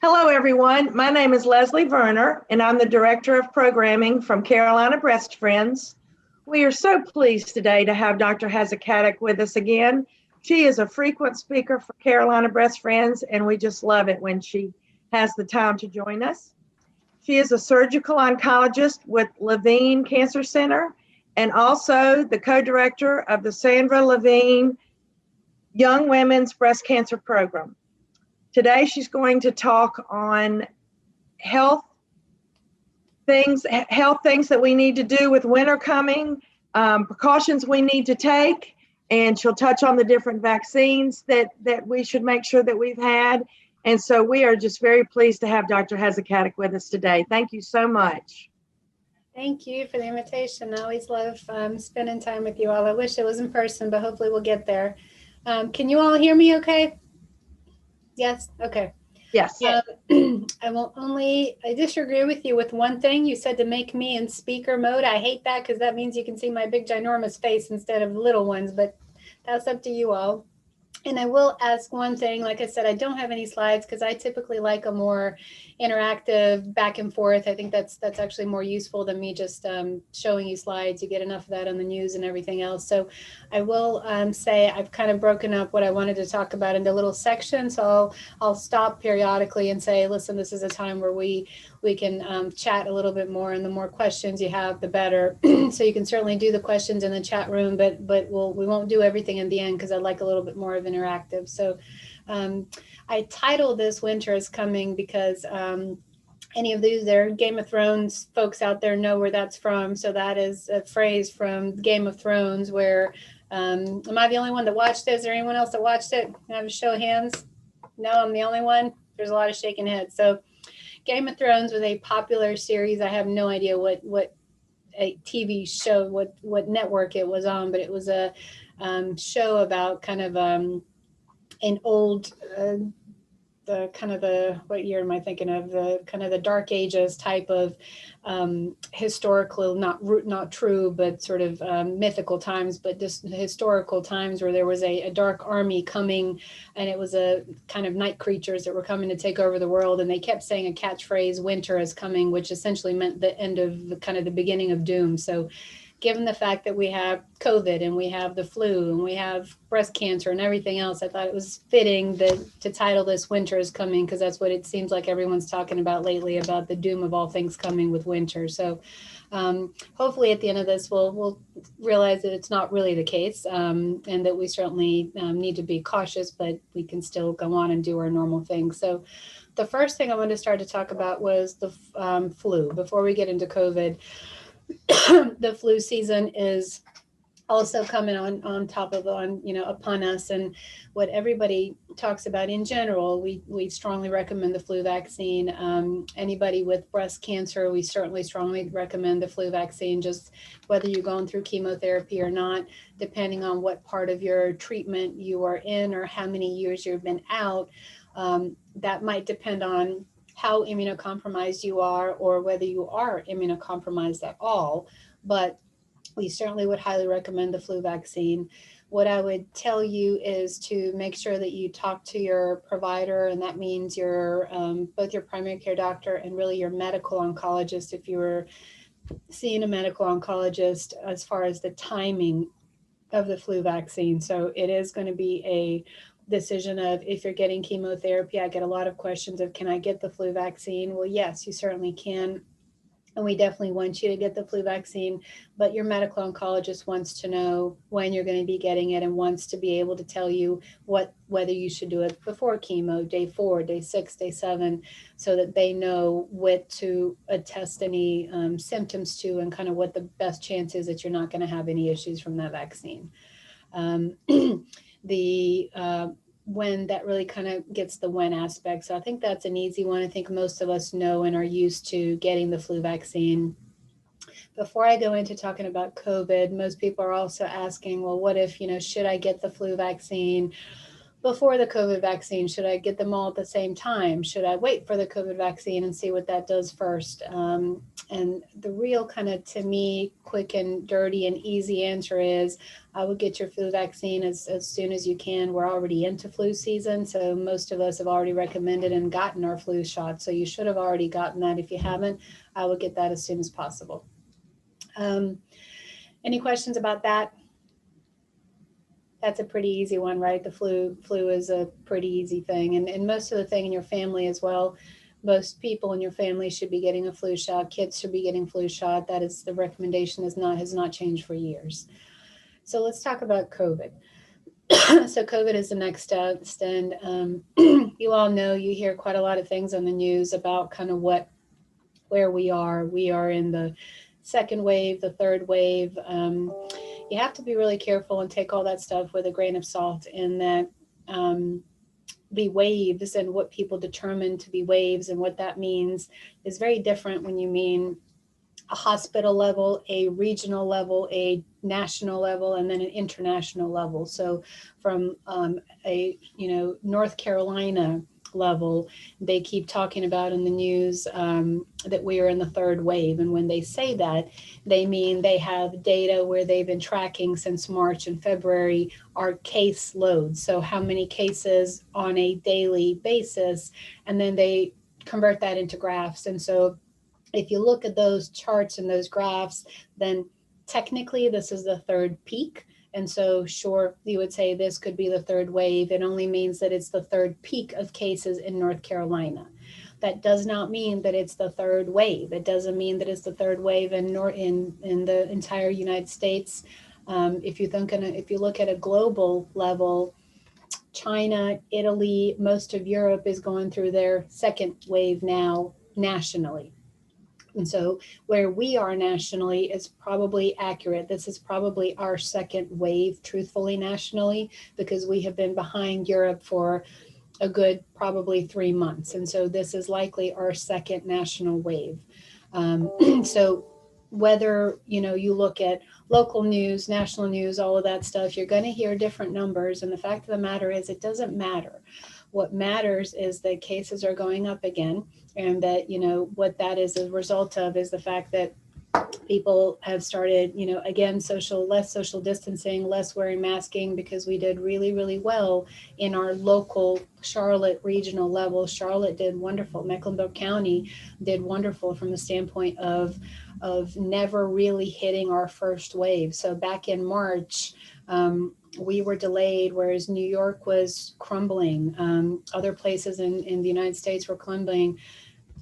Hello, everyone. My name is Leslie Verner, and I'm the Director of Programming from Carolina Breast Friends. We are so pleased today to have Dr. Hadzikadic with us again. She is a frequent speaker for Carolina Breast Friends, and we just love it when she has the time to join us. She is a surgical oncologist with Levine Cancer Center and also the co-director of the Sandra Levine Young Women's Breast Cancer Program. Today, she's going to talk on health things that we need to do with winter coming, precautions we need to take, and she'll touch on the different vaccines that we should make sure that we've had. And so we are just very pleased to have Dr. Hadzikadic with us today. Thank you so much. Thank you for the invitation. I always love spending time with you all. I wish it was in person, but hopefully we'll get there. Can you all hear me okay? Yes? Okay. Yes. I disagree with you with one thing. You said to make me in speaker mode. I hate that because that means you can see my big ginormous face instead of little ones, but that's up to you all. And I will ask one thing. Like I said, I don't have any slides because I typically like a more interactive back and forth. I think that's actually more useful than me just showing you slides. You get enough of that on the news and everything else. So I will say I've kind of broken up what I wanted to talk about into little sections. So I'll stop periodically and say, listen, this is a time where we can chat a little bit more, and the more questions you have, the better. So you can certainly do the questions in the chat room, but we won't do everything in the end because I like a little bit more of interactive. So I titled this "Winter is Coming" because any of these there Game of Thrones folks out there know where that's from. So that is a phrase from Game of Thrones where, am I the only one that watched it? Is there anyone else that watched it? Can I have a show of hands? No, I'm the only one. There's a lot of shaking heads. So Game of Thrones was a popular series. I have no idea what a TV show, what network it was on, but it was a show about kind of an old, what year am I thinking of? The kind of the Dark Ages type of historical, not true, but sort of mythical times, but just historical times where there was a dark army coming, and it was a kind of night creatures that were coming to take over the world. And they kept saying a catchphrase, "Winter is coming," which essentially meant the end of the beginning of doom. So given the fact that we have COVID and we have the flu and we have breast cancer and everything else, I thought it was fitting to title this "Winter is Coming," because that's what it seems like everyone's talking about lately, about the doom of all things coming with winter. So hopefully at the end of this, we'll realize that it's not really the case, and that we certainly need to be cautious, but we can still go on and do our normal things. So the first thing I wanted to start to talk about was the flu. Before we get into COVID, the flu season is also coming upon us, and what everybody talks about in general, we strongly recommend the flu vaccine. Anybody with breast cancer, we certainly strongly recommend the flu vaccine, just whether you're going through chemotherapy or not, depending on what part of your treatment you are in or how many years you've been out. That might depend on how immunocompromised you are or whether you are immunocompromised at all, but we certainly would highly recommend the flu vaccine. What I would tell you is to make sure that you talk to your provider, and that means your both your primary care doctor and really your medical oncologist if you were seeing a medical oncologist, as far as the timing of the flu vaccine. So it is going to be a decision of, if you're getting chemotherapy, I get a lot of questions of, can I get the flu vaccine? Well, yes, you certainly can. And we definitely want you to get the flu vaccine, but your medical oncologist wants to know when you're going to be getting it and wants to be able to tell you whether you should do it before chemo, day 4, day 6, day 7, so that they know what to attest any symptoms to and kind of what the best chance is that you're not going to have any issues from that vaccine. When that really kind of gets the when aspect. So I think that's an easy one. I think most of us know and are used to getting the flu vaccine. Before I go into talking about COVID, most people are also asking, well, what if, should I get the flu vaccine before the COVID vaccine? Should I get them all at the same time? Should I wait for the COVID vaccine and see what that does first? And the real kind of, to me, quick and dirty and easy answer is I would get your flu vaccine as soon as you can. We're already into flu season, so most of us have already recommended and gotten our flu shot. So you should have already gotten that. If you haven't, I would get that as soon as possible. Any questions about that? That's a pretty easy one, right? The flu is a pretty easy thing. And most of the thing in your family as well. Most people in your family should be getting a flu shot. Kids should be getting flu shot. That is, the recommendation has not changed for years. So let's talk about COVID. So COVID is the next step. And you all know, you hear quite a lot of things on the news about kind of where we are. We are in the second wave, the third wave. You have to be really careful and take all that stuff with a grain of salt, in that the waves and what people determine to be waves and what that means is very different when you mean a hospital level, a regional level, a national level, and then an international level. So from North Carolina level, they keep talking about in the news that we are in the third wave. And when they say that, they mean they have data where they've been tracking since March and February our case loads. So how many cases on a daily basis, and then they convert that into graphs. And so if you look at those charts and those graphs, then technically this is the third peak. And so sure, you would say this could be the third wave. It only means that it's the third peak of cases in North Carolina. That does not mean that it's the third wave. It doesn't mean that it's the third wave in the entire United States. If you look at a global level, China, Italy, most of Europe is going through their second wave now nationally. And so where we are nationally is probably accurate. This is probably our second wave, truthfully, nationally, because we have been behind Europe for a good probably 3 months. And so this is likely our second national wave. So whether you look at local news, national news, all of that stuff, you're going to hear different numbers. And the fact of the matter is, it doesn't matter. What matters is that cases are going up again, and that, what that is a result of is the fact that people have started, again, less social distancing, less wearing masking, because we did really, really well in our local Charlotte regional level. Charlotte did wonderful. Mecklenburg County did wonderful from the standpoint of never really hitting our first wave. So back in March, we were delayed, whereas New York was crumbling. Other places in the United States were crumbling.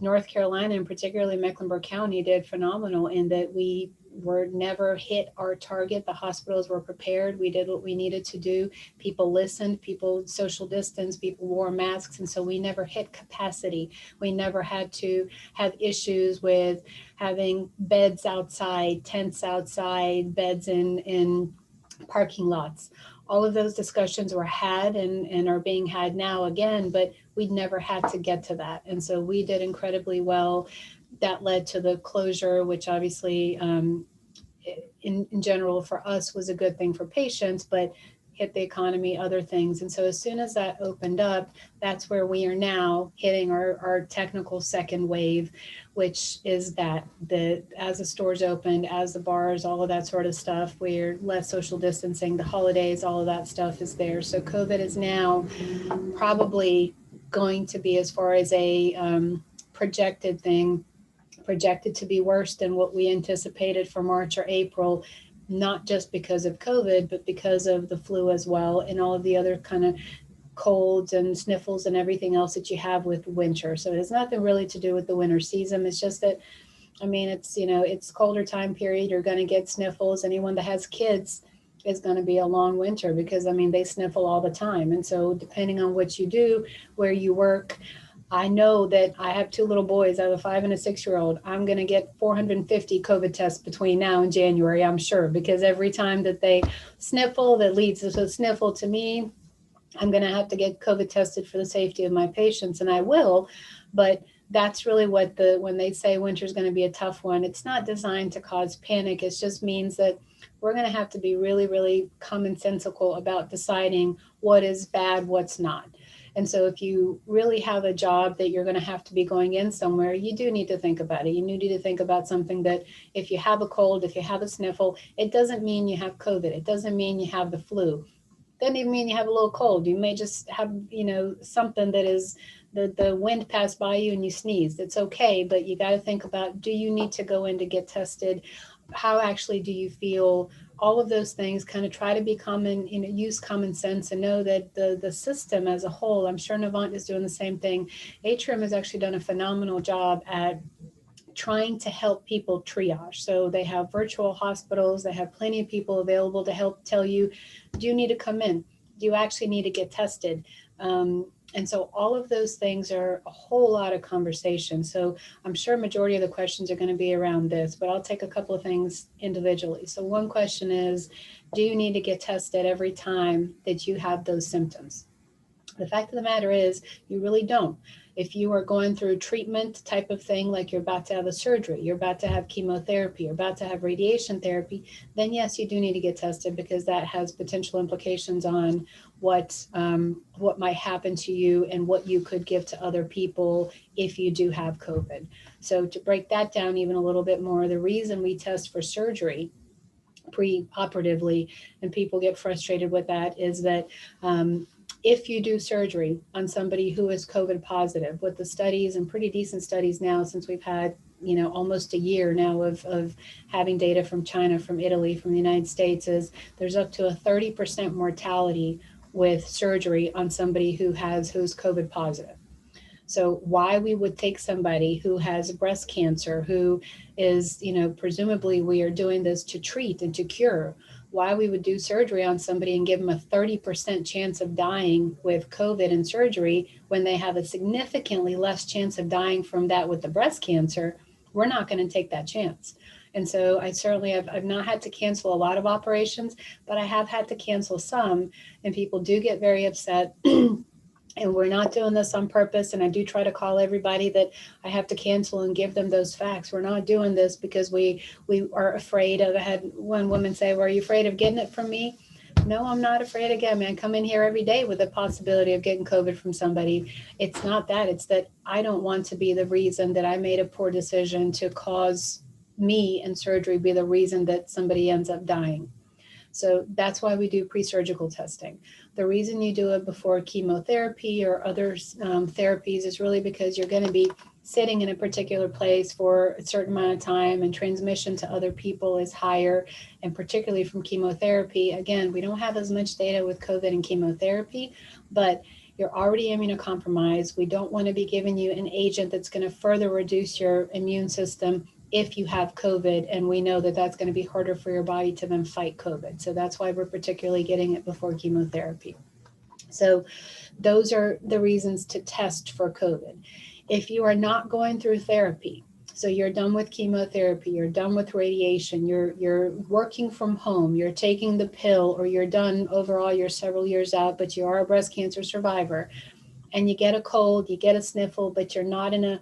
North Carolina, and particularly Mecklenburg County, did phenomenal in that we were never hit our target. The hospitals were prepared. We did what we needed to do. People listened, people social distanced, people wore masks. And so we never hit capacity. We never had to have issues with having beds outside, tents outside, beds in parking lots. All of those discussions were had and are being had now again, but we'd never had to get to that. And so we did incredibly well. That led to the closure, which obviously in general for us was a good thing for patients, but hit the economy, other things. And so as soon as that opened up, that's where we are now hitting our technical second wave, which is that as the stores opened, as the bars, all of that sort of stuff, we're less social distancing, the holidays, all of that stuff is there. So COVID is now probably going to be, as far as a projected to be worse than what we anticipated for March or April, not just because of COVID, but because of the flu as well, and all of the other kind of colds and sniffles and everything else that you have with winter. So it has nothing really to do with the winter season. It's just that, it's colder time period. You're going to get sniffles. Anyone that has kids is going to be a long winter because, they sniffle all the time. And so depending on what you do, where you work, I know that I have 2 little boys. I have a 5 and a 6-year-old. I'm going to get 450 COVID tests between now and January, I'm sure, because every time that they sniffle, that leads to a sniffle to me, I'm going to have to get COVID tested for the safety of my patients, and I will. But that's really when they say winter is going to be a tough one, it's not designed to cause panic. It just means that we're going to have to be really, really commonsensical about deciding what is bad, what's not. And so if you really have a job that you're going to have to be going in somewhere, you do need to think about it. You need to think about something that if you have a cold, if you have a sniffle, it doesn't mean you have COVID. It doesn't mean you have the flu. It doesn't even mean you have a little cold. You may just have, something that is the wind passed by you and you sneezed. It's okay, but you got to think about, do you need to go in to get tested? How actually do you feel? All of those things, kind of try to be common, use common sense and know that the system as a whole, I'm sure Novant is doing the same thing. Atrium has actually done a phenomenal job at trying to help people triage. So they have virtual hospitals, they have plenty of people available to help tell you, do you need to come in? Do you actually need to get tested? And so all of those things are a whole lot of conversation. So I'm sure majority of the questions are going to be around this, but I'll take a couple of things individually. So one question is, do you need to get tested every time that you have those symptoms? The fact of the matter is, you really don't. If you are going through treatment type of thing, like you're about to have a surgery, you're about to have chemotherapy, you're about to have radiation therapy, then yes, you do need to get tested, because that has potential implications on what might happen to you and what you could give to other people if you do have COVID. So to break that down even a little bit more, the reason we test for surgery pre-operatively, and people get frustrated with that, is that if you do surgery on somebody who is COVID positive, with the studies and pretty decent studies now, since we've had almost a year now of having data from China, from Italy, from the United States, is there's up to a 30% mortality with surgery on somebody who's COVID positive. So why we would take somebody who has breast cancer, who is, presumably we are doing this to treat and to cure, why we would do surgery on somebody and give them a 30% chance of dying with COVID and surgery when they have a significantly less chance of dying from that with the breast cancer, we're not going to take that chance. And so I certainly I've not had to cancel a lot of operations, but I have had to cancel some, and people do get very upset. And we're not doing this on purpose. And I do try to call everybody that I have to cancel and give them those facts. We're not doing this because we are afraid of. I had one woman say, well, are you afraid of getting it from me? No, I'm not afraid of getting it. I come in here every day with the possibility of getting COVID from somebody. It's not that. It's that I don't want to be the reason that I made a poor decision to cause me and surgery be the reason that somebody ends up dying. So that's why we do pre-surgical testing. The reason you do it before chemotherapy or other therapies is really because you're going to be sitting in a particular place for a certain amount of time, and transmission to other people is higher, and particularly from chemotherapy. Again, we don't have as much data with COVID and chemotherapy, but you're already immunocompromised. We don't want to be giving you an agent that's going to further reduce your immune system if you have COVID, and we know that that's going to be harder for your body to then fight COVID. So that's why we're particularly getting it before chemotherapy. So those are the reasons to test for COVID. If you are not going through therapy, so you're done with chemotherapy, you're done with radiation, you're working from home, you're taking the pill, or you're done overall, you're several years out, but you are a breast cancer survivor, and you get a cold, you get a sniffle, but you're not in a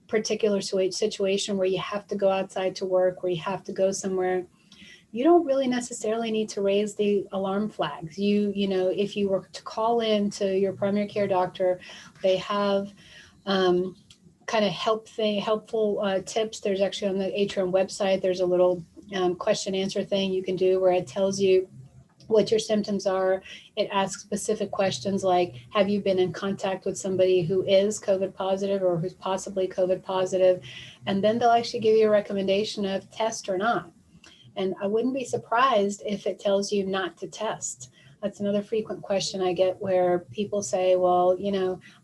particular situation where you have to go outside to work, where you have to go somewhere, you don't really necessarily need to raise the alarm flags. If you were to call in to your primary care doctor, they have kind of helpful tips. There's actually on the Atrium website, there's a little question answer thing you can do where it tells you what your symptoms are. It asks specific questions like, have you been in contact with somebody who is COVID positive or who's possibly COVID positive? And then they'll actually give you a recommendation of test or not. And I wouldn't be surprised if it tells you not to test. That's another frequent question I get, where people say, well,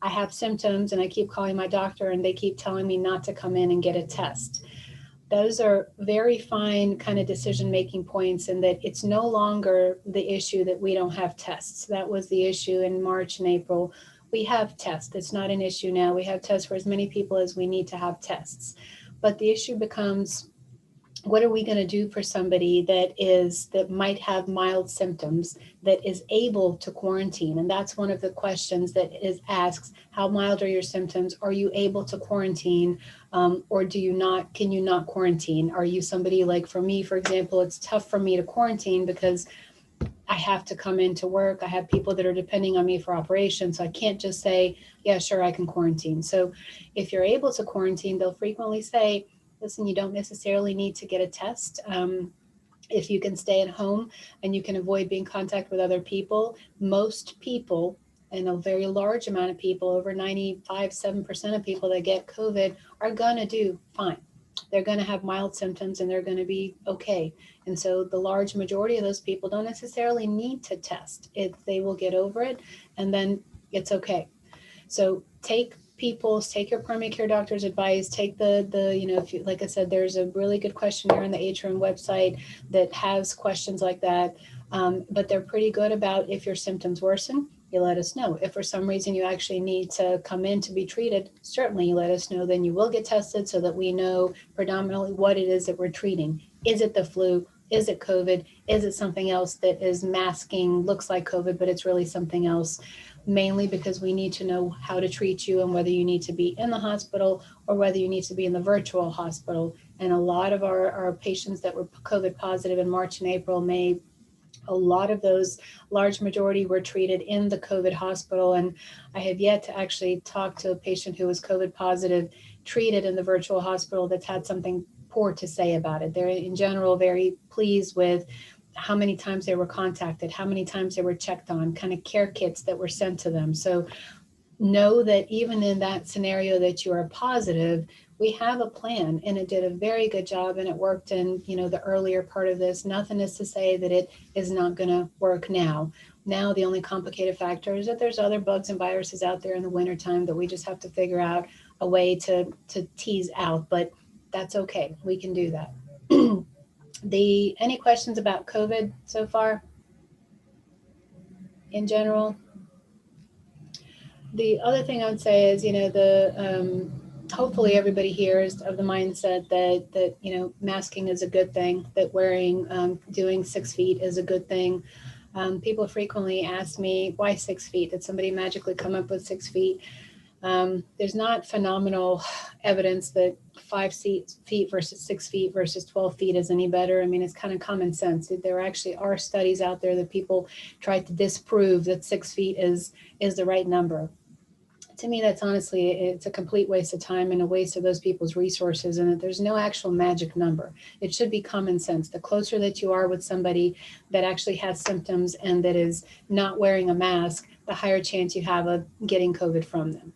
I have symptoms and I keep calling my doctor and they keep telling me not to come in and get a test. Those are very fine kind of decision-making points, and that it's no longer the issue that we don't have tests. That was the issue in March and April. We have tests. It's not an issue now. We have tests for as many people as we need to have tests. But the issue becomes, what are we going to do for somebody that might have mild symptoms that is able to quarantine? And that's one of the questions that is asked: how mild are your symptoms? Are you able to quarantine, or can you not quarantine? Are you somebody like, for me, for example, it's tough for me to quarantine because I have to come into work. I have people that are depending on me for operations. So I can't just say, yeah, sure, I can quarantine. So if you're able to quarantine, they'll frequently say, listen, you don't necessarily need to get a test. If you can stay at home and you can avoid being in contact with other people, most people, and a very large amount of people, over 95-7% of people that get COVID are going to do fine. They're going to have mild symptoms and they're going to be okay. And so the large majority of those people don't necessarily need to test. They will get over it and then it's okay. So take your primary care doctor's advice, take if you, like I said, there's a really good questionnaire on the Atrium website that has questions like that. But they're pretty good about, if your symptoms worsen, you let us know. If for some reason you actually need to come in to be treated, certainly you let us know. Then you will get tested so that we know predominantly what it is that we're treating. Is it the flu? Is it COVID? Is it something else that is masking, looks like COVID, but it's really something else? Mainly because we need to know how to treat you and whether you need to be in the hospital or whether you need to be in the virtual hospital. And a lot of our patients that were COVID positive in March and April, a lot of those, large majority, were treated in the COVID hospital. And I have yet to actually talk to a patient who was COVID positive, treated in the virtual hospital, that's had something poor to say about it. They're in general very pleased with how many times they were contacted, how many times they were checked on, kind of care kits that were sent to them. So know that even in that scenario that you are positive, we have a plan, and it did a very good job, and it worked in, the earlier part of this. Nothing is to say that it is not going to work now. Now, the only complicated factor is that there's other bugs and viruses out there in the wintertime that we just have to figure out a way to tease out, but that's okay. We can do that. Any questions about COVID so far in general? The other thing I would say is, hopefully everybody here is of the mindset that masking is a good thing, that wearing, doing 6 feet is a good thing. People frequently ask me, why 6 feet? Did somebody magically come up with 6 feet? There's not phenomenal evidence that 5 feet versus 6 feet versus 12 feet is any better. I mean, it's kind of common sense. There actually are studies out there that people tried to disprove that 6 feet is the right number. To me, that's honestly, it's a complete waste of time and a waste of those people's resources, and that there's no actual magic number. It should be common sense. The closer that you are with somebody that actually has symptoms and that is not wearing a mask, the higher chance you have of getting COVID from them.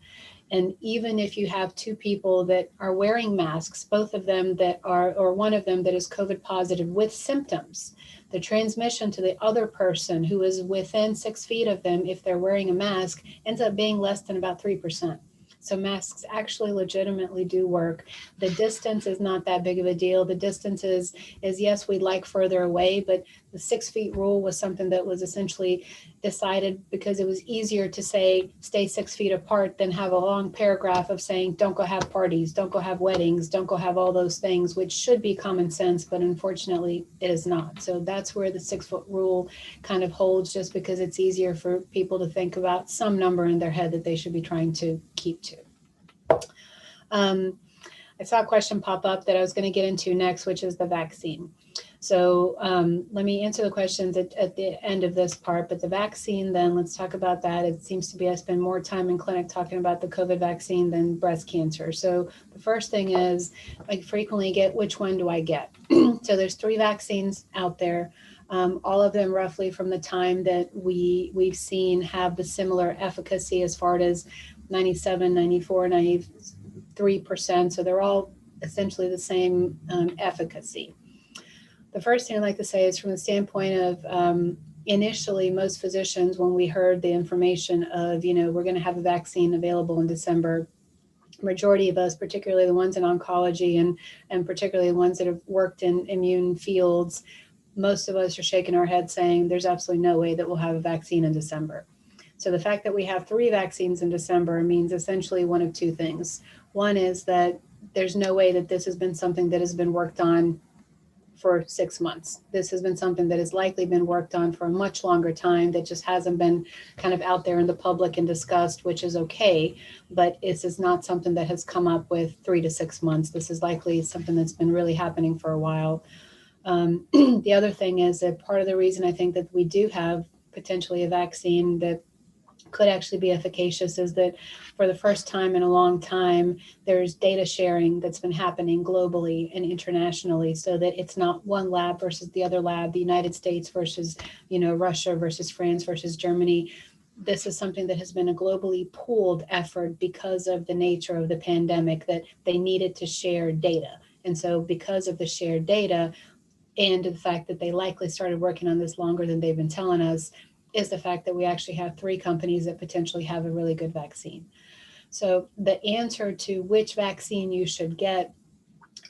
And even if you have 2 people that are wearing masks, both of them that are, or one of them that is COVID positive with symptoms, the transmission to the other person who is within 6 feet of them, if they're wearing a mask, ends up being less than about 3%. So masks actually legitimately do work. The distance is not that big of a deal. The distance is yes, we'd like further away, but the 6 feet rule was something that was essentially decided because it was easier to say stay 6 feet apart than have a long paragraph of saying don't go have parties, don't go have weddings, don't go have all those things, which should be common sense, but unfortunately it is not. So that's where the 6 foot rule kind of holds, just because it's easier for people to think about some number in their head that they should be trying to keep to. I saw a question pop up that I was going to get into next, which is the vaccine. So let me answer the questions at the end of this part, but the vaccine, then let's talk about that. It seems to be I spend more time in clinic talking about the COVID vaccine than breast cancer. So the first thing is I frequently get, which one do I get? So there's 3 vaccines out there. All of them roughly from the time that we've seen have the similar efficacy as far as 97, 94, 93%. So they're all essentially the same efficacy. The first thing I'd like to say is from the standpoint of initially most physicians, when we heard the information of, we're going to have a vaccine available in December, majority of us, particularly the ones in oncology and particularly the ones that have worked in immune fields, most of us are shaking our heads saying there's absolutely no way that we'll have a vaccine in December. So the fact that we have 3 vaccines in December means essentially one of 2 things. One is that there's no way that this has been something that has been worked on for 6 months. This has been something that has likely been worked on for a much longer time that just hasn't been kind of out there in the public and discussed, which is okay. But this is not something that has come up with 3 to 6 months. This is likely something that's been really happening for a while. The other thing is that part of the reason I think that we do have potentially a vaccine that could actually be efficacious is that for the first time in a long time, there's data sharing that's been happening globally and internationally, so that it's not one lab versus the other lab, the United States versus, Russia versus France versus Germany. This is something that has been a globally pooled effort because of the nature of the pandemic, that they needed to share data. And so because of the shared data and the fact that they likely started working on this longer than they've been telling us, is the fact that we actually have 3 companies that potentially have a really good vaccine. So the answer to which vaccine you should get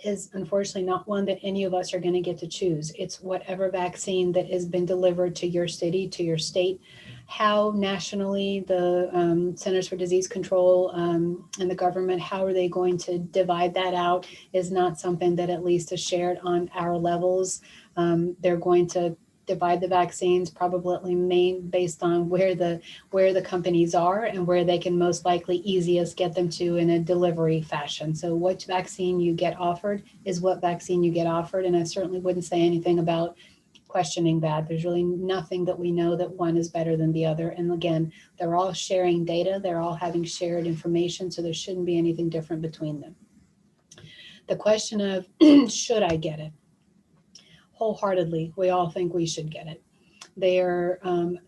is unfortunately not one that any of us are going to get to choose. It's whatever vaccine that has been delivered to your city, to your state. How nationally the Centers for Disease Control and the government, how are they going to divide that out is not something that at least is shared on our levels. They're going to divide the vaccines probably based on where the companies are and where they can most likely easiest get them to in a delivery fashion. So which vaccine you get offered is what vaccine you get offered. And I certainly wouldn't say anything about questioning that. There's really nothing that we know that one is better than the other. And again, they're all sharing data. They're all having shared information. So there shouldn't be anything different between them. The question of should I get it? Wholeheartedly, we all think we should get it. They're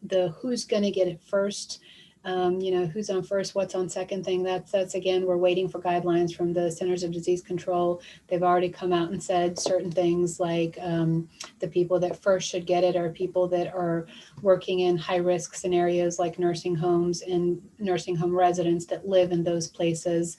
the who's going to get it first, who's on first, what's on second thing. That's again, we're waiting for guidelines from the Centers of Disease Control. They've already come out and said certain things like the people that first should get it are people that are working in high risk scenarios like nursing homes and nursing home residents that live in those places.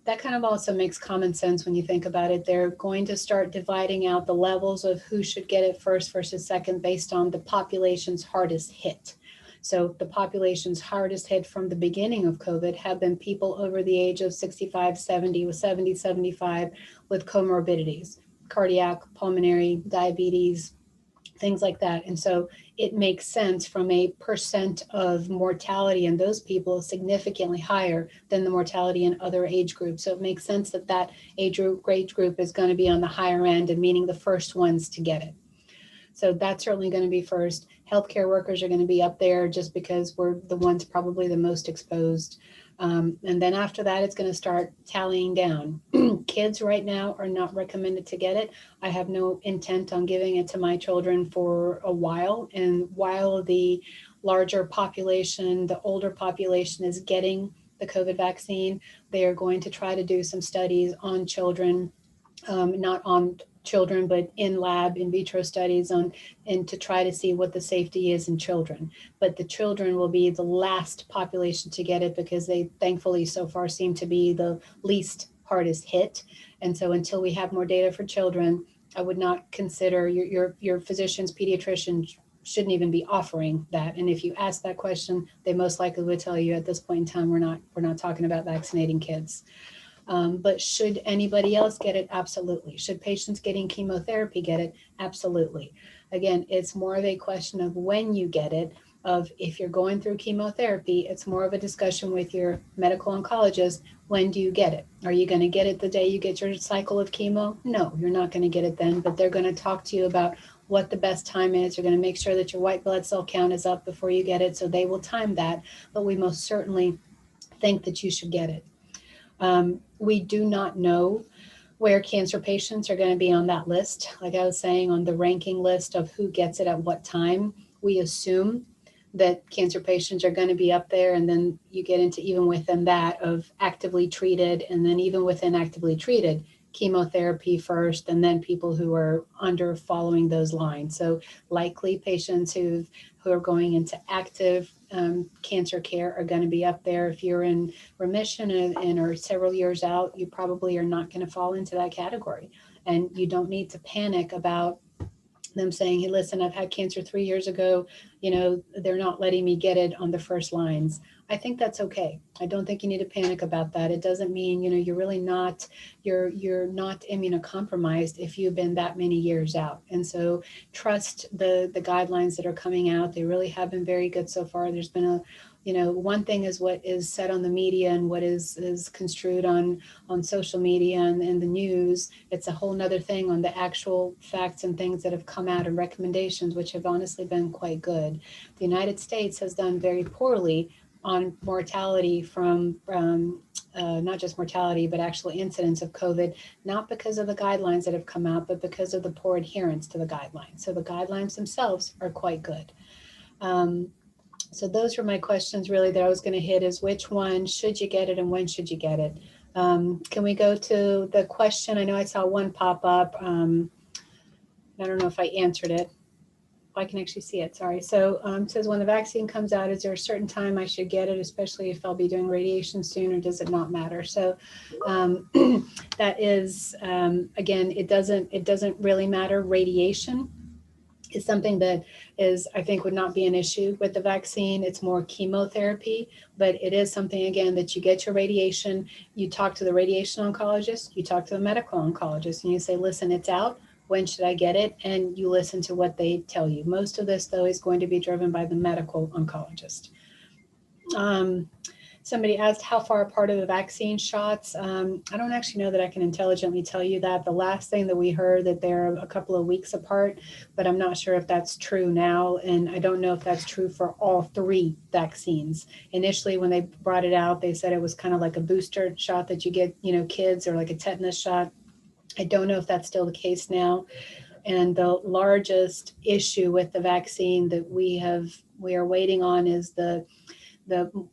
That kind of also makes common sense when you think about it. They're going to start dividing out the levels of who should get it first versus second based on the population's hardest hit. So the population's hardest hit from the beginning of COVID have been people over the age of 65, 70, with 70, 75 with comorbidities, cardiac, pulmonary, diabetes, things like that. And so it makes sense from a percent of mortality in those people significantly higher than the mortality in other age groups. So it makes sense that that age group is going to be on the higher end and meaning the first ones to get it. So that's certainly going to be first. Healthcare workers are going to be up there just because we're the ones probably the most exposed. And then after that, it's going to start tallying down. Kids right now are not recommended to get it. I have no intent on giving it to my children for a while. And while the larger population, the older population is getting the COVID vaccine, they are going to try to do some studies on children, not on children, but in lab, in vitro studies and to try to see what the safety is in children. But the children will be the last population to get it because they thankfully so far seem to be the least hardest hit. And so until we have more data for children, I would not consider your physician's pediatrician shouldn't even be offering that. And if you ask that question, they most likely would tell you at this point in time, we're not talking about vaccinating kids. But should anybody else get it? Absolutely. Should patients getting chemotherapy get it? Absolutely. Again, it's more of a question of when you get it, of if you're going through chemotherapy, it's more of a discussion with your medical oncologist. When do you get it? Are you going to get it the day you get your cycle of chemo? No, you're not going to get it then, but they're going to talk to you about what the best time is. You're going to make sure that your white blood cell count is up before you get it. So they will time that, but we most certainly think that you should get it. We do not know where cancer patients are going to be on that list. Like I was saying, on the ranking list of who gets it at what time, we assume that cancer patients are going to be up there. And then you get into even within that of actively treated, and then even within actively treated, chemotherapy first, and then people who are under following those lines. So likely patients who are going into active cancer care are going to be up there. If you're in remission and are several years out, you probably are not going to fall into that category. And you don't need to panic about them saying, hey, listen, I've had cancer 3 years ago, they're not letting me get it on the first lines. I think that's okay. I don't think you need to panic about that. It doesn't mean, you're really not, you're not immunocompromised if you've been that many years out. And so trust the guidelines that are coming out. They really have been very good so far. There's been one thing is what is said on the media and what is construed on social media and the news. It's a whole nother thing on the actual facts and things that have come out and recommendations, which have honestly been quite good. The United States has done very poorly on mortality from not just mortality, but actual incidence of COVID, not because of the guidelines that have come out, but because of the poor adherence to the guidelines. So the guidelines themselves are quite good. So those were my questions really that I was going to hit is which one should you get it and when should you get it? Can we go to the question? I know I saw one pop up. I don't know if I answered it. I can actually see it, sorry. So it says, when the vaccine comes out, is there a certain time I should get it, especially if I'll be doing radiation soon, or does it not matter? So that is, again, it doesn't really matter. Radiation is something that is, I think, would not be an issue with the vaccine. It's more chemotherapy, but it is something, again, that you get your radiation, you talk to the radiation oncologist, you talk to the medical oncologist, and you say, listen, it's out. When should I get it? And you listen to what they tell you. Most of this, though, is going to be driven by the medical oncologist. Somebody asked how far apart are the vaccine shots. I don't actually know that I can intelligently tell you that. The last thing that we heard that they're a couple of weeks apart, but I'm not sure if that's true now. And I don't know if that's true for all three vaccines. Initially, when they brought it out, they said it was kind of like a booster shot that you get, kids, or like a tetanus shot. I don't know if that's still the case now. And the largest issue with the vaccine that we are waiting on is the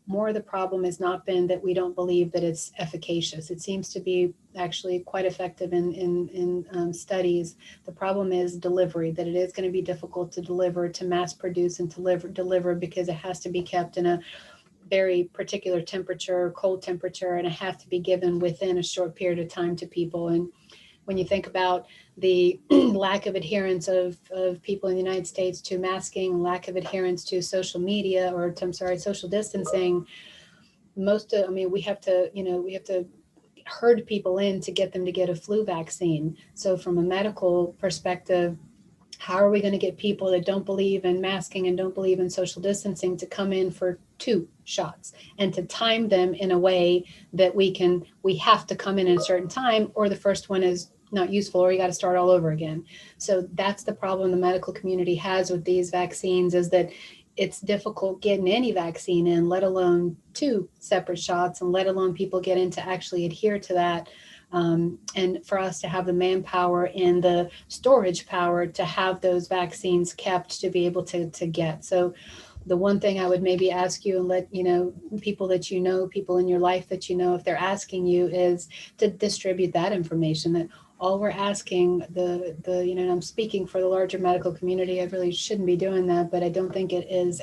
more of the problem has not been that we don't believe that it's efficacious. It seems to be actually quite effective in studies. The problem is delivery, that it is going to be difficult to deliver, to mass produce and deliver because it has to be kept in a very particular temperature, cold temperature, and it has to be given within a short period of time to people. And when you think about the lack of adherence of people in the United States to masking, lack of adherence to social media, or social distancing, we have to herd people in to get them to get a flu vaccine. So from a medical perspective, how are we going to get people that don't believe in masking and don't believe in social distancing to come in for 2 shots, and to time them in a way that we have to come in at a certain time, or the first one is not useful, or you got to start all over again. So that's the problem the medical community has with these vaccines, is that it's difficult getting any vaccine in, let alone 2 separate shots, and let alone people get in to actually adhere to that. And for us to have the manpower and the storage power to have those vaccines kept to be able to get. So the one thing I would maybe ask you, and let people that people in your life that if they're asking you, is to distribute that information. That all we're asking, and I'm speaking for the larger medical community, I really shouldn't be doing that, but I don't think it's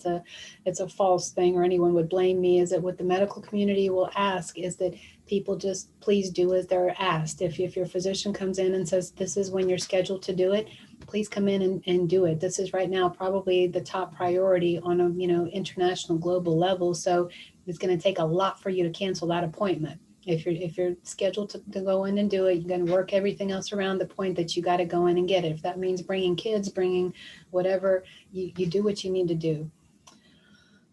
a false thing, or anyone would blame me, is that what the medical community will ask is that people just please do as they're asked. If your physician comes in and says, this is when you're scheduled to do it, please come in and do it. This is right now probably the top priority on a international global level. So it's going to take a lot for you to cancel that appointment. If you're scheduled to go in and do it, you're going to work everything else around the point that you got to go in and get it. If that means bringing kids, bringing whatever, you do what you need to do.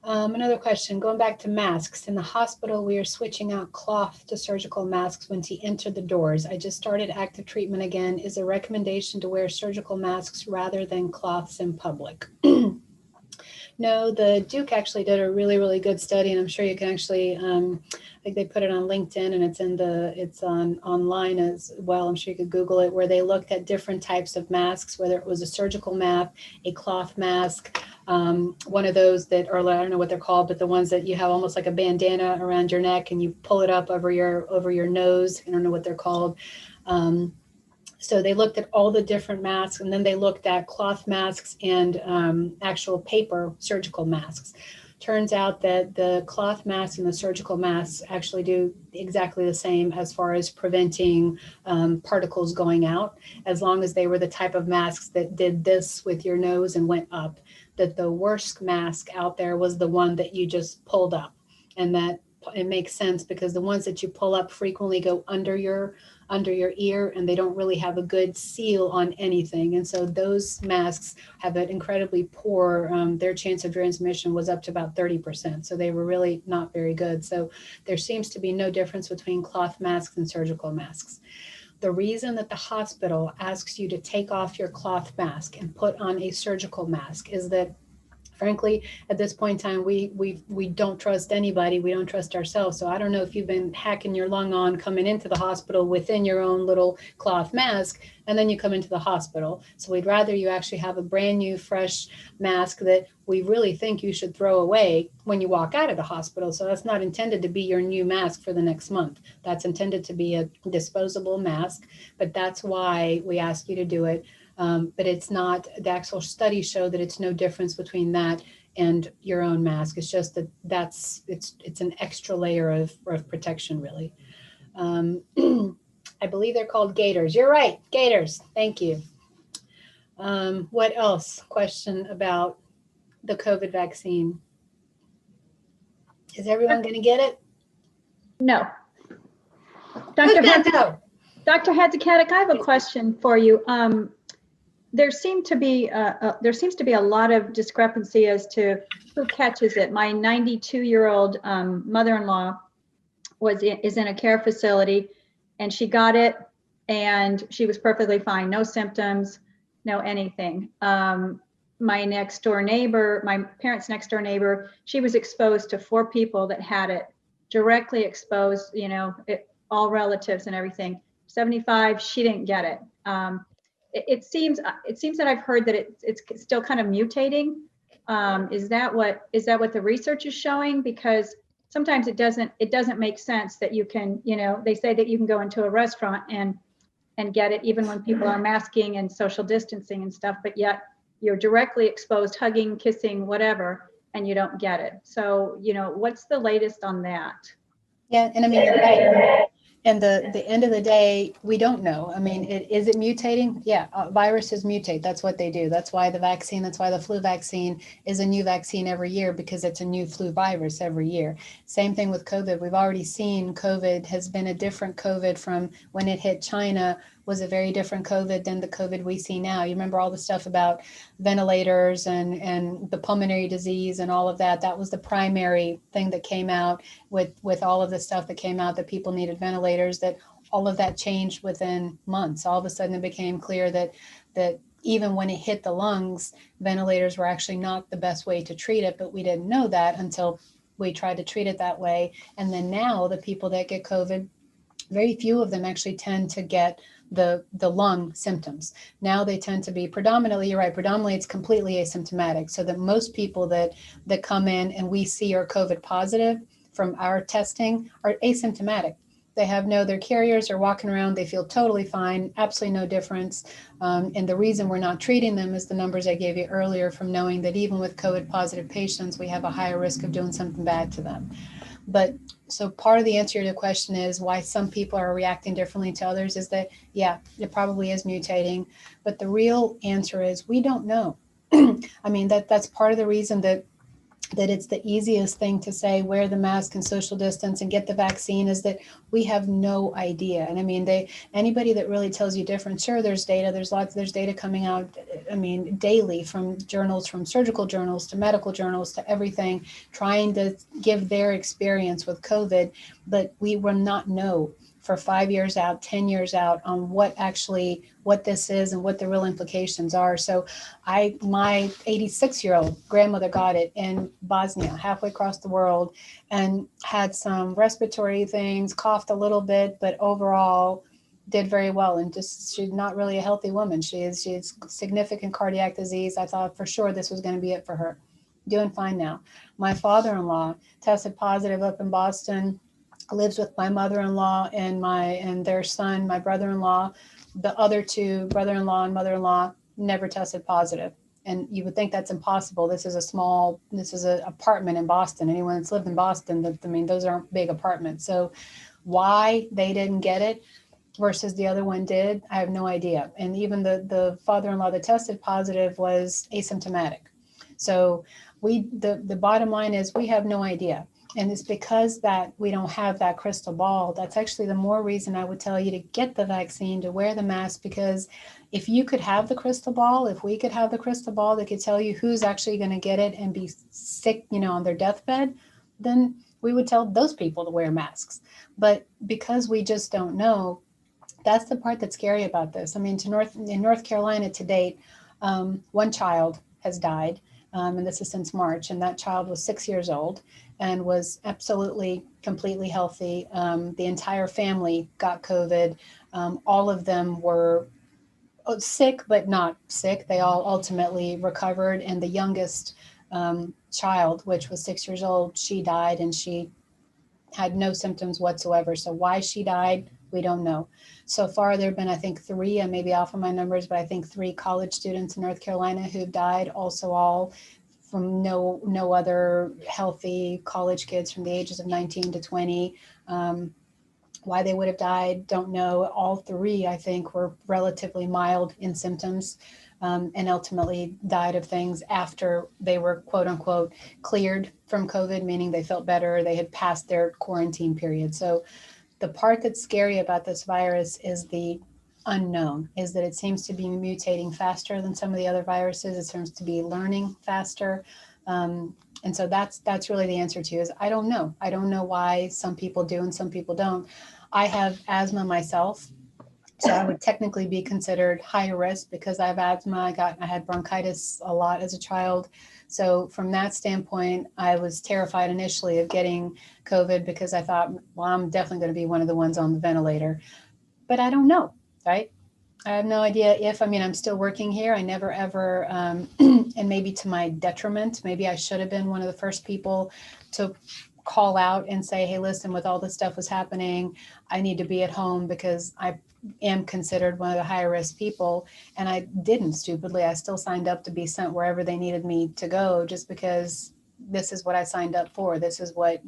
Another question, going back to masks. In the hospital, we are switching out cloth to surgical masks once he entered the doors. I just started active treatment again. Is a recommendation to wear surgical masks rather than cloths in public? No, the Duke actually did a really, really good study, and I'm sure you can actually, I think they put it on LinkedIn, and it's on online as well. I'm sure you could Google it, where they looked at different types of masks, whether it was a surgical mask, a cloth mask, one of those that, or I don't know what they're called, but the ones that you have almost like a bandana around your neck and you pull it up over your nose. I don't know what they're called. So they looked at all the different masks, and then they looked at cloth masks and actual paper surgical masks Turns out that the cloth masks and the surgical masks actually do exactly the same as far as preventing particles going out, as long as they were the type of masks that did this with your nose and went up. That the worst mask out there was the one that you just pulled up, and that it makes sense because the ones that you pull up frequently go under your ear, and they don't really have a good seal on anything. And so those masks have an incredibly poor, their chance of transmission was up to about 30%. So they were really not very good. So there seems to be no difference between cloth masks and surgical masks. The reason that the hospital asks you to take off your cloth mask and put on a surgical mask is that, frankly, at this point in time, we don't trust anybody. We don't trust ourselves. So I don't know if you've been hacking your lung on coming into the hospital within your own little cloth mask, and then you come into the hospital. So we'd rather you actually have a brand new, fresh mask that we really think you should throw away when you walk out of the hospital. So that's not intended to be your new mask for the next month. That's intended to be a disposable mask, but that's why we ask you to do it. But it's not, the actual studies show that it's no difference between that and your own mask. It's just that it's an extra layer of protection, really. I believe they're called gaiters. You're right, gaiters. Thank you. What else? Question about the COVID vaccine. Is everyone going to get it? No. Dr. Hadzikadic, I have a question for you. There seems to be a lot of discrepancy as to who catches it. My 92-year-old mother-in-law is in a care facility, and she got it, and she was perfectly fine, no symptoms, no anything. My next door neighbor, my parents' next door neighbor, she was exposed to 4 people that had it, directly exposed, all relatives and everything. 75, she didn't get it. It seems that I've heard that it's still kind of mutating. Is that what the research is showing? Because sometimes it doesn't make sense that you can, they say that you can go into a restaurant and get it even when people are masking and social distancing and stuff, but yet you're directly exposed, hugging, kissing, whatever, and you don't get it. So, what's the latest on that? Yeah, and I mean, you're right. And the end of the day, we don't know. I mean, is it mutating? Yeah, viruses mutate. That's what they do. That's why the flu vaccine is a new vaccine every year, because it's a new flu virus every year. Same thing with COVID. We've already seen COVID has been a different COVID from when it hit China, was a very different COVID than the COVID we see now. You remember all the stuff about ventilators and the pulmonary disease and all of that. That was the primary thing that came out with all of the stuff that came out, that people needed ventilators, that all of that changed within months. All of a sudden it became clear that even when it hit the lungs, ventilators were actually not the best way to treat it, but we didn't know that until we tried to treat it that way. And then now the people that get COVID, very few of them actually tend to get the lung symptoms. Now they tend to be predominantly, you're right, predominantly it's completely asymptomatic. So that most people that come in and we see are COVID positive from our testing are asymptomatic. They have their carriers are walking around, they feel totally fine, absolutely no difference. And the reason we're not treating them is the numbers I gave you earlier, from knowing that even with COVID positive patients, we have a higher risk of doing something bad to them. But so part of the answer to the question is why some people are reacting differently to others is that, yeah, it probably is mutating. But the real answer is we don't know. I mean, that's part of the reason that it's the easiest thing to say, wear the mask and social distance and get the vaccine, is that we have no idea. And I mean, anybody that really tells you different, sure, there's data, there's data coming out, I mean, daily from journals, from surgical journals to medical journals to everything, trying to give their experience with COVID, but we will not know for 5 years out, 10 years out on what this is and what the real implications are. So my 86-year-old grandmother got it in Bosnia, halfway across the world, and had some respiratory things, coughed a little bit, but overall did very well. And she's not really a healthy woman. She has significant cardiac disease. I thought for sure this was going to be it for her. Doing fine now. My father-in-law tested positive up in Boston, lives with my mother-in-law and their son, my brother-in-law. The other two, brother-in-law and mother-in-law, never tested positive. And you would think that's impossible. This is an apartment in Boston. Anyone that's lived in Boston, those aren't big apartments. So why they didn't get it versus the other one did, I have no idea. And even the father-in-law that tested positive was asymptomatic. So the bottom line is we have no idea. And it's because that we don't have that crystal ball. That's actually the more reason I would tell you to get the vaccine, to wear the mask, because if you could have the crystal ball, if we could have the crystal ball that could tell you who's actually going to get it and be sick, on their deathbed, then we would tell those people to wear masks. But because we just don't know, that's the part that's scary about this. I mean, in North Carolina to date, one child has died, and this is since March, and that child was 6 years old and was absolutely, completely healthy. The entire family got COVID. All of them were sick, but not sick. They all ultimately recovered. And the youngest child, which was 6 years old, she died and she had no symptoms whatsoever. So why she died, we don't know. So far, there have been, I think, 3, I may be off on my numbers, but I think 3 college students in North Carolina who've died, also all from no other healthy college kids from the ages of 19 to 20. Why they would have died, don't know. All 3, I think, were relatively mild in symptoms, and ultimately died of things after they were, quote unquote, cleared from COVID, meaning they felt better, they had passed their quarantine period. So the part that's scary about this virus is the unknown, is that it seems to be mutating faster than some of the other viruses. It seems to be learning faster. And so that's really the answer to is I don't know. I don't know why some people do and some people don't. I have asthma myself, so I would technically be considered higher risk because I have asthma. I had bronchitis a lot as a child. So from that standpoint, I was terrified initially of getting COVID because I thought, well, I'm definitely going to be one of the ones on the ventilator. But I don't know, right? I have no idea if, I'm still working here. I never ever, and maybe to my detriment, maybe I should have been one of the first people to call out and say, hey, listen, with all this stuff was happening, I need to be at home because I am considered one of the higher risk people. And I didn't, stupidly. I still signed up to be sent wherever they needed me to go just because this is what I signed up for. This is what,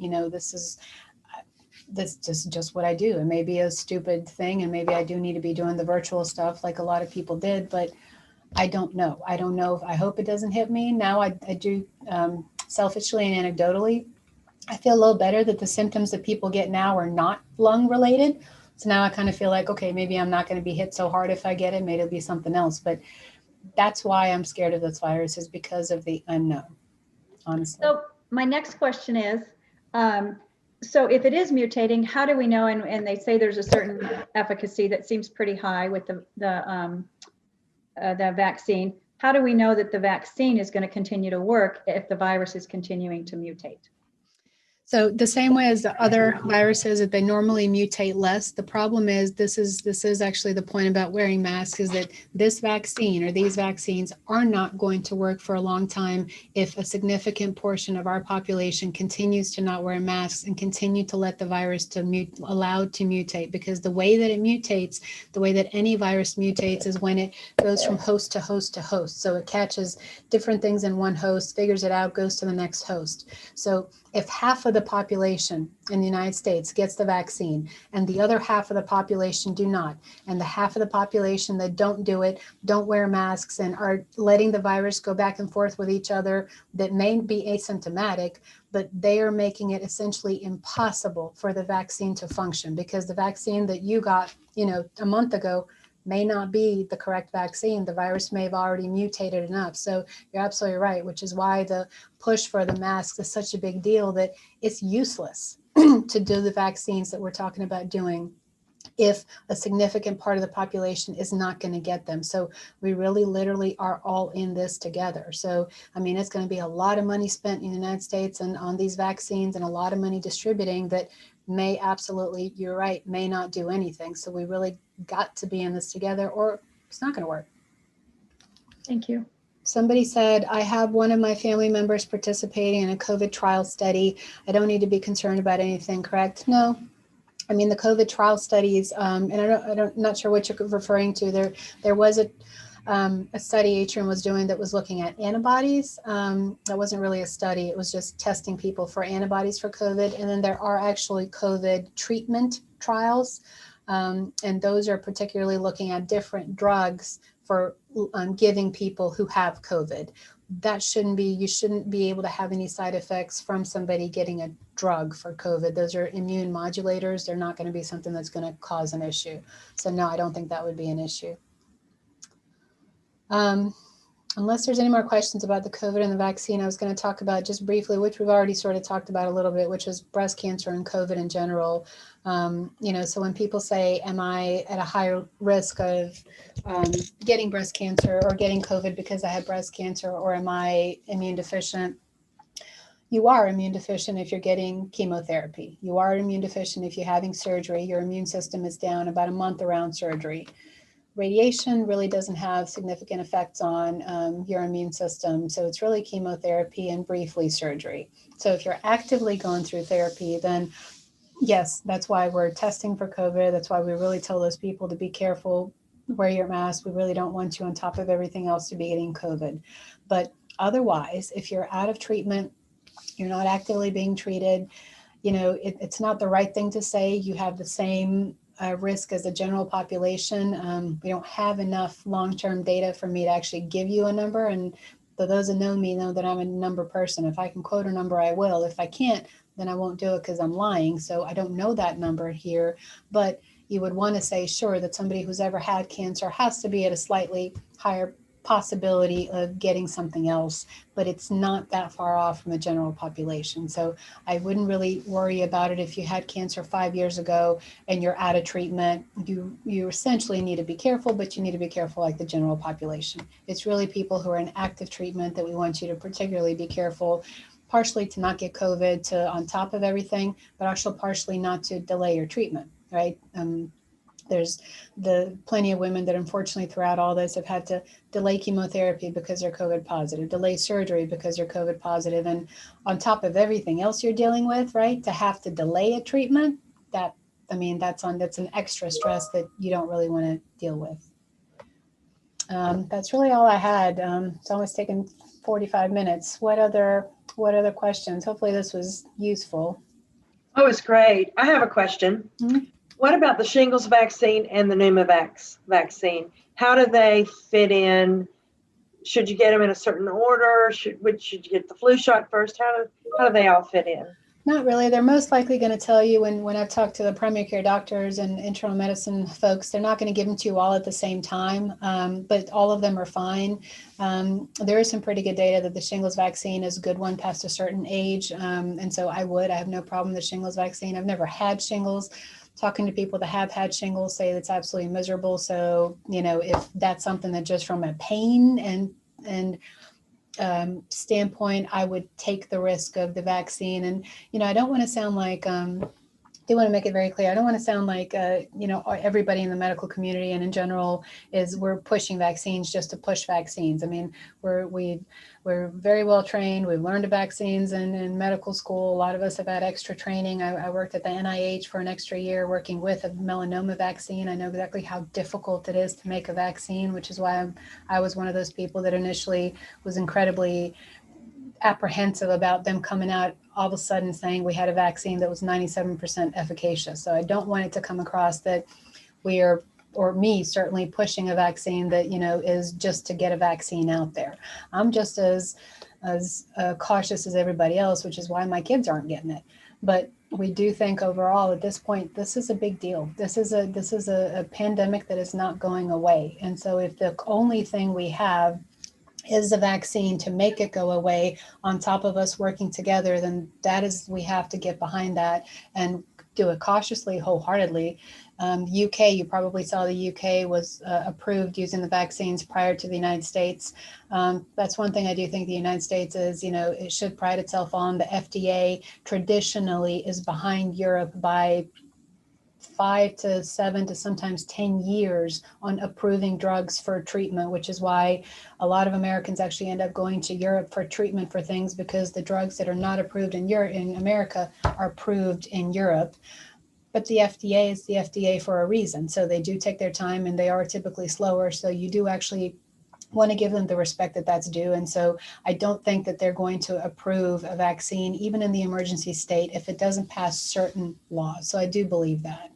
this is just what I do. It may be a stupid thing, and maybe I do need to be doing the virtual stuff like a lot of people did, but I don't know. I don't know. I hope it doesn't hit me. Now I do, selfishly and anecdotally, I feel a little better that the symptoms that people get now are not lung related. So now I kind of feel like, okay, maybe I'm not going to be hit so hard if I get it. Maybe it'll be something else. But that's why I'm scared of this virus, is because of the unknown, honestly. So my next question is, so if it is mutating, how do we know? And they say there's a certain efficacy that seems pretty high with the vaccine. How do we know that the vaccine is going to continue to work if the virus is continuing to mutate? So the same way as the other viruses, that they normally mutate less. The problem is this is actually the point about wearing masks, is that this vaccine or these vaccines are not going to work for a long time if a significant portion of our population continues to not wear masks and continue to let the virus allowed to mutate. Because the way that it mutates, the way that any virus mutates, is when it goes from host to host to host. So it catches different things in one host, figures it out, goes to the next host. So if half of the population in the United States gets the vaccine and the other half of the population do not, and the half of the population that don't do it, don't wear masks and are letting the virus go back and forth with each other, that may be asymptomatic, but they are making it essentially impossible for the vaccine to function, because the vaccine that you got, a month ago may not be the correct vaccine. The virus may have already mutated enough. So you're absolutely right, which is why the push for the masks is such a big deal, that it's useless to do the vaccines that we're talking about doing if a significant part of the population is not going to get them. So we really literally are all in this together. So, it's going to be a lot of money spent in the United States and on these vaccines, and a lot of money distributing that may absolutely, you're right, may not do anything. So we really got to be in this together, or it's not going to work. Thank you. Somebody said, I have one of my family members participating in a COVID trial study. I don't need to be concerned about anything, correct? No. The COVID trial studies, and I'm not sure what you're referring to. There was a study Atrium was doing that was looking at antibodies. That wasn't really a study. It was just testing people for antibodies for COVID. And then there are actually COVID treatment trials. And those are particularly looking at different drugs for giving people who have COVID. That shouldn't be, you shouldn't be able to have any side effects from somebody getting a drug for COVID. Those are immune modulators. They're not going to be something that's going to cause an issue. So no, I don't think that would be an issue. Unless there's any more questions about the COVID and the vaccine, I was going to talk about just briefly, which we've already sort of talked about a little bit, which is breast cancer and COVID in general. So when people say, am I at a higher risk of getting breast cancer or getting COVID because I had breast cancer, or am I immune deficient? You are immune deficient if you're getting chemotherapy. You are immune deficient if you're having surgery. Your immune system is down about a month around surgery. Radiation really doesn't have significant effects on your immune system. So it's really chemotherapy and briefly surgery. So if you're actively going through therapy, then yes, that's why we're testing for COVID. That's why we really tell those people to be careful, wear your mask. We really don't want you on top of everything else to be getting COVID. But otherwise, if you're out of treatment, you're not actively being treated, it's not the right thing to say you have the same risk as the general population. We don't have enough long-term data for me to actually give you a number. And those that know me know that I'm a number person. If I can quote a number, I will. If I can't, then I won't do it because I'm lying. So I don't know that number here, but you would want to say, sure, that somebody who's ever had cancer has to be at a slightly higher possibility of getting something else, but it's not that far off from the general population. So I wouldn't really worry about it. If you had cancer 5 years ago and you're out of treatment, you essentially need to be careful, but you need to be careful like the general population. It's really people who are in active treatment that we want you to particularly be careful, partially to not get COVID to on top of everything, but also partially not to delay your treatment, right? There's plenty of women that unfortunately throughout all this have had to delay chemotherapy because they're COVID positive, delay surgery because they're COVID positive, and on top of everything else you're dealing with, right? To have to delay a treatment, that's an extra stress that you don't really want to deal with. That's really all I had. It's almost taken 45 minutes. What other questions? Hopefully this was useful. Oh, it's great. I have a question. Mm-hmm. What about the shingles vaccine and the pneumovax vaccine? How do they fit in? Should you get them in a certain order? Should you get the flu shot first? How do they all fit in? Not really. They're most likely going to tell you when I've talked to the primary care doctors and internal medicine folks, they're not going to give them to you all at the same time, but all of them are fine. There is some pretty good data that the shingles vaccine is a good one past a certain age. And so I have no problem with the shingles vaccine. I've never had shingles. Talking to people that have had shingles say it's absolutely miserable. So, if that's something that just from a pain and standpoint, I would take the risk of the vaccine. And, I don't want to sound like, they want to make it very clear. I don't want to sound like, everybody in the medical community and in general we're pushing vaccines just to push vaccines. I mean, we're very well trained. We've learned vaccines in medical school. A lot of us have had extra training. I worked at the NIH for an extra year working with a melanoma vaccine. I know exactly how difficult it is to make a vaccine, which is why I was one of those people that initially was incredibly apprehensive about them coming out all of a sudden saying we had a vaccine that was 97% efficacious. So I don't want it to come across that we are, or me certainly, pushing a vaccine that, is just to get a vaccine out there. I'm just as cautious as everybody else, which is why my kids aren't getting it. But we do think overall at this point, this is a big deal. This is a pandemic that is not going away. And so if the only thing we have is a vaccine to make it go away on top of us working together, then we have to get behind that and do it cautiously, wholeheartedly. UK, you probably saw the UK was approved using the vaccines prior to the United States. That's one thing I do think the United States is, it should pride itself on. The FDA traditionally is behind Europe by 5 to 7 to sometimes 10 years on approving drugs for treatment, which is why a lot of Americans actually end up going to Europe for treatment for things, because the drugs that are not approved in America are approved in Europe. But the FDA is the FDA for a reason. So they do take their time and they are typically slower. So you do actually want to give them the respect that that's due. And so I don't think that they're going to approve a vaccine, even in the emergency state, if it doesn't pass certain laws. So I do believe that.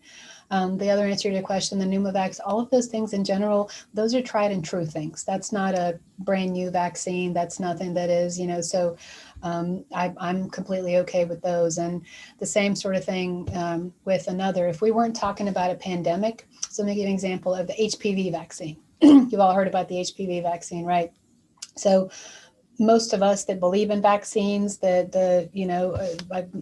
The other answer to your question, the Pneumovax, all of those things in general, those are tried and true things. That's not a brand new vaccine. That's nothing that is, so I'm completely okay with those. And the same sort of thing with another. If we weren't talking about a pandemic, so let me give you an example of the HPV vaccine. You've all heard about the HPV vaccine, right? So most of us that believe in vaccines, I've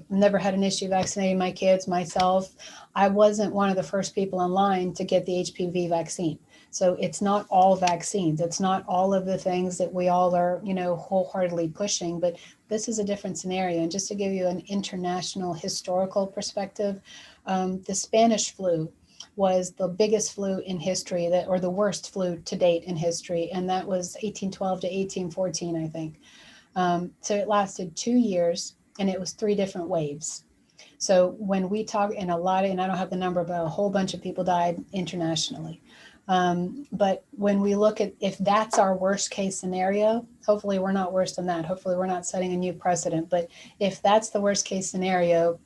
never had an issue vaccinating my kids, myself. I wasn't one of the first people in line to get the HPV vaccine. So it's not all vaccines. It's not all of the things that we all are, wholeheartedly pushing, but this is a different scenario. And just to give you an international historical perspective, the Spanish flu was the biggest flu in history, or the worst flu to date in history. And that was 1812 to 1814, I think. So it lasted 2 years and it was 3 different waves. So when we talk, and I don't have the number, but a whole bunch of people died internationally. But when we look at, if that's our worst case scenario, hopefully we're not worse than that. Hopefully we're not setting a new precedent. But if that's the worst case scenario,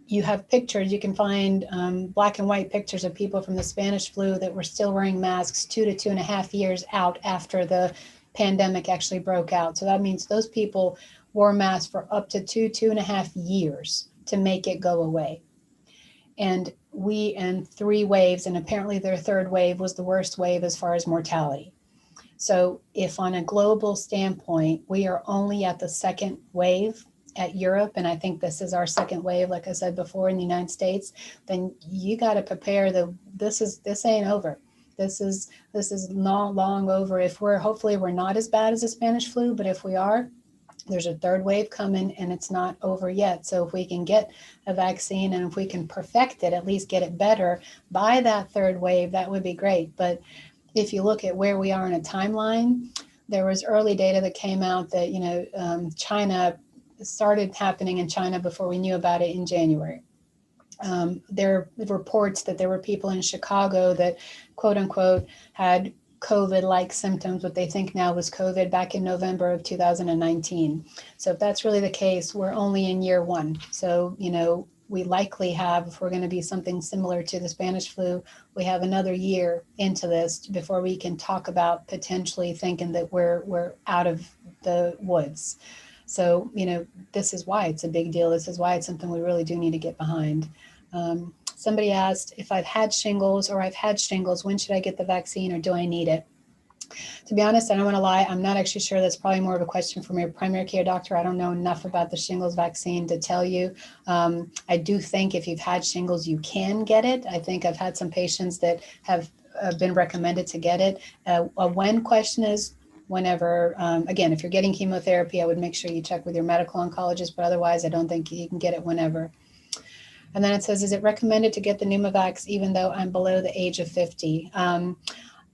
you have pictures, you can find black and white pictures of people from the Spanish flu that were still wearing masks 2 to 2.5 years out after the pandemic actually broke out. So that means those people wore masks for up to 2.5 years to make it go away. And we in 3 waves, and apparently their 3rd wave was the worst wave as far as mortality. So if on a global standpoint, we are only at the 2nd wave at Europe, and I think this is our 2nd wave, like I said before, in the United States, then you got to prepare this ain't over. This is not long over. Hopefully we're not as bad as the Spanish flu, but if we are, there's a 3rd wave coming and it's not over yet. So if we can get a vaccine and if we can perfect it, at least get it better by that 3rd wave, that would be great. But if you look at where we are in a timeline, there was early data that came out that, China started happening in China before we knew about it in January. There are reports that there were people in Chicago that, quote unquote, had COVID-like symptoms, what they think now was COVID, back in November of 2019. So if that's really the case, we're only in year 1. So, we likely have, if we're going to be something similar to the Spanish flu, we have another year into this before we can talk about potentially thinking that we're out of the woods. So, this is why it's a big deal. This is why it's something we really do need to get behind. Somebody asked if I've had shingles, when should I get the vaccine, or do I need it? To be honest, I don't want to lie, I'm not actually sure. That's probably more of a question from your primary care doctor. I don't know enough about the shingles vaccine to tell you. I do think if you've had shingles, you can get it. I think I've had some patients that have been recommended to get it. A when question is whenever. Again, if you're getting chemotherapy, I would make sure you check with your medical oncologist, but otherwise I don't think you can get it whenever. And then it says, is it recommended to get the Pneumovax even though I'm below the age of 50?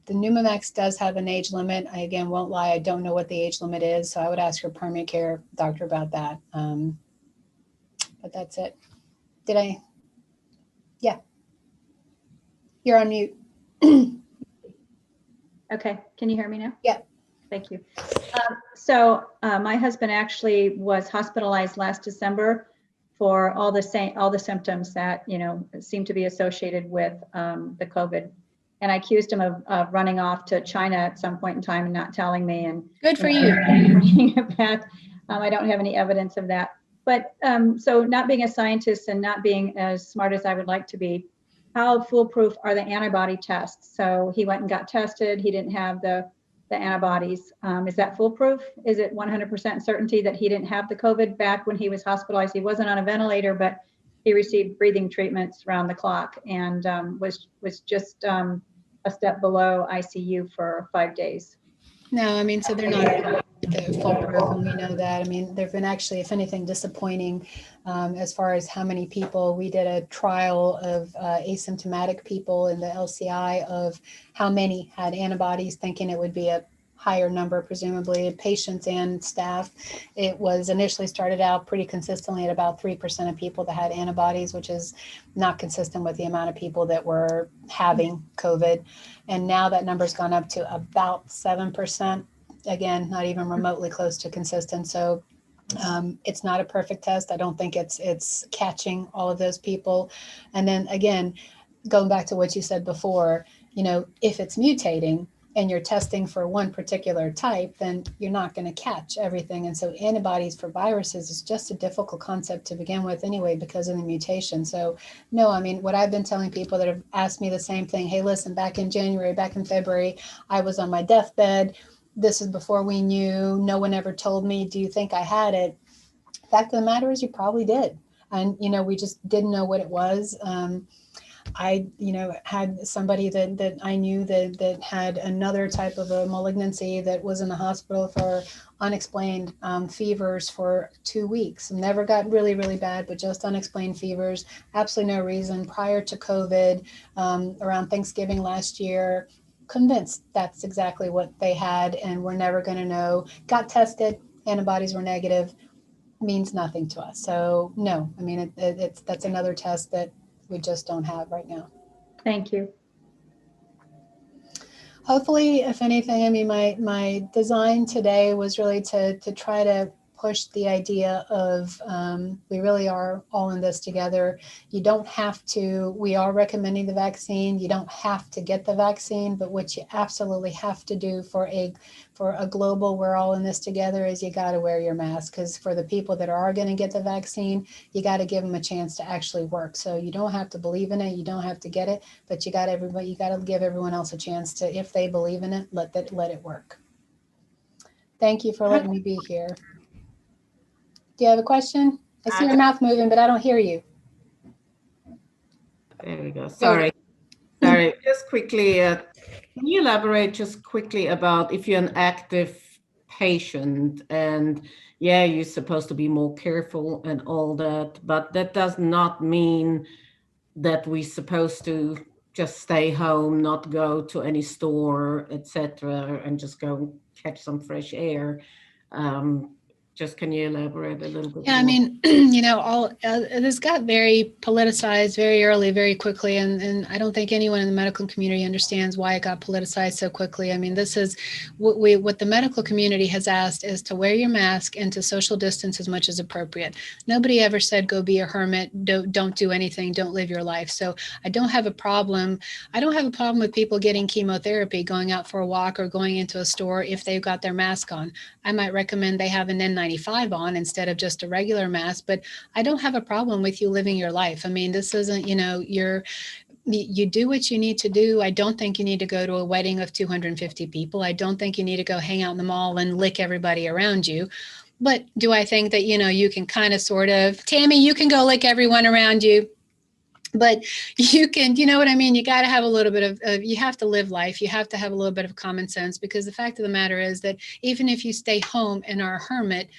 The Pneumovax does have an age limit. I, again, won't lie, I don't know what the age limit is, so I would ask your primary care doctor about that. But that's it. Did I? Yeah. You're on mute. Okay, can you hear me now? Yeah. Thank you. So my husband actually was hospitalized last December for all the symptoms that seem to be associated with the COVID. And I accused him of running off to China at some point in time and not telling me. And good for you. Bringing it back. I don't have any evidence of that. But so not being a scientist and not being as smart as I would like to be, how foolproof are the antibody tests? So he went and got tested. He didn't have the antibodies. Is that foolproof? Is it 100% certainty that he didn't have the COVID back when he was hospitalized? He wasn't on a ventilator, but he received breathing treatments around the clock and was just a step below ICU for 5 days. No, I mean, so they're not foolproof, and we know that. I mean, there have been actually, if anything, disappointing as far as how many people. We did a trial of asymptomatic people in the LCI of how many had antibodies, thinking it would be a higher number, presumably patients and staff. It was initially started out pretty consistently at about 3% of people that had antibodies, which is not consistent with the amount of people that were having COVID. And now that number's gone up to about 7%. Again, not even remotely close to consistent. So it's not a perfect test. I don't think it's catching all of those people. And then again, going back to what you said before, if it's mutating and you're testing for one particular type, then you're not going to catch everything. And so antibodies for viruses is just a difficult concept to begin with anyway, because of the mutation. So no, I mean, what I've been telling people that have asked me the same thing, hey, listen, back in January, back in February, I was on my deathbed. This is before we knew. No one ever told me, do you think I had it? Fact of the matter is you probably did. And, we just didn't know what it was. I, had somebody that I knew that had another type of a malignancy that was in the hospital for unexplained fevers for 2 weeks. Never got really, really bad, but just unexplained fevers. Absolutely no reason. Prior to COVID, around Thanksgiving last year, convinced that's exactly what they had, and we're never going to know. Got tested, antibodies were negative. Means nothing to us. So no, I mean, that's another test that we just don't have right now. Thank you. Hopefully, if anything, I mean, my design today was really to try to push the idea of we really are all in this together. You don't have to, we are recommending the vaccine. You don't have to get the vaccine, but what you absolutely have to do for a global, we're all in this together, is you got to wear your mask. Because for the people that are going to get the vaccine, you got to give them a chance to actually work. So you don't have to believe in it. You don't have to get it, but you got to give everyone else a chance to, if they believe in it, let it work. Thank you for letting me be here. Do you have a question? I see your mouth moving, but I don't hear you. There we go. Sorry. Just quickly, can you elaborate just quickly about if you're an active patient and you're supposed to be more careful and all that, but that does not mean that we're supposed to just stay home, not go to any store, etc., and just go catch some fresh air. Just can you elaborate a little bit more? I mean, this got very politicized very early, very quickly, and I don't think anyone in the medical community understands why it got politicized so quickly. I mean, this is what the medical community has asked, is to wear your mask and to social distance as much as appropriate. Nobody ever said go be a hermit, don't do anything, don't live your life. So I don't have a problem. I don't have a problem with people getting chemotherapy, going out for a walk or going into a store if they've got their mask on. I might recommend they have an N95 on instead of just a regular mask, but I don't have a problem with you living your life. I mean, this isn't, you do what you need to do. I don't think you need to go to a wedding of 250 people. I don't think you need to go hang out in the mall and lick everybody around you. But do I think that, you can kind of sort of, Tammy, you can go lick everyone around you. But you can, you know what I mean? You got to have a little bit of, you have to live life. You have to have a little bit of common sense, because the fact of the matter is that even if you stay home and are a hermit,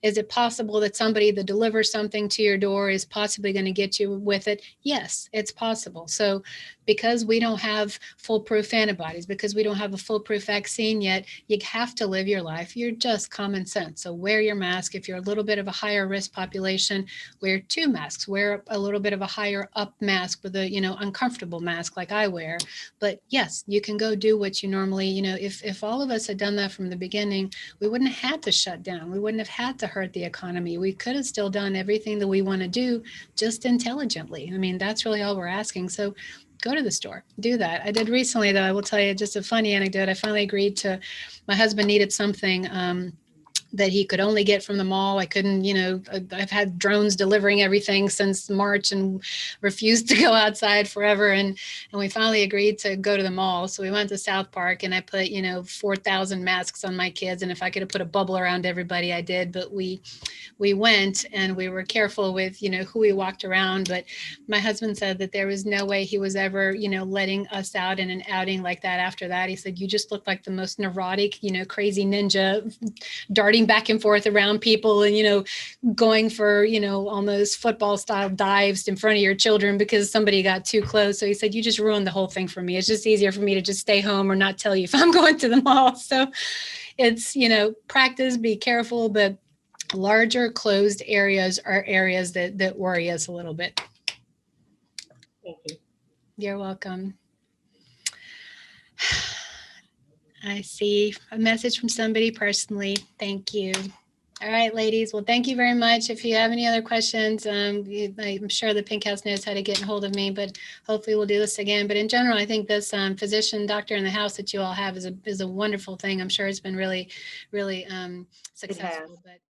is it possible that somebody that delivers something to your door is possibly going to get you with it? Yes, it's possible. So because we don't have foolproof antibodies, because we don't have a foolproof vaccine yet, you have to live your life. You're just common sense. So wear your mask. If you're a little bit of a higher risk population, wear 2 masks. Wear a little bit of a higher up mask with a, uncomfortable mask like I wear. But yes, you can go do what you normally, if all of us had done that from the beginning, we wouldn't have had to shut down. We wouldn't have had to hurt the economy. We could have still done everything that we want to do, just intelligently. I mean, that's really all we're asking. So go to the store, do that. I did recently, though, I will tell you just a funny anecdote. I finally agreed to, my husband needed something that he could only get from the mall. I couldn't, I've had drones delivering everything since March and refused to go outside forever. And we finally agreed to go to the mall. So we went to South Park, and I put, 4,000 masks on my kids. And if I could have put a bubble around everybody, I did. But we went, and we were careful with, who we walked around. But my husband said that there was no way he was ever, letting us out in an outing like that after that. He said, you just look like the most neurotic, crazy ninja darting darting back and forth around people and, going for, almost football style dives in front of your children because somebody got too close. So he said, you just ruined the whole thing for me. It's just easier for me to just stay home or not tell you if I'm going to the mall. So it's, practice, be careful, but larger closed areas are areas that worry us a little bit. Thank you. You're welcome. I see a message from somebody personally. Thank you. All right, ladies. Well, thank you very much. If you have any other questions, I'm sure the Pink House knows how to get in hold of me, but hopefully we'll do this again. But in general, I think this physician doctor in the house that you all have is a wonderful thing. I'm sure it's been really, really successful. But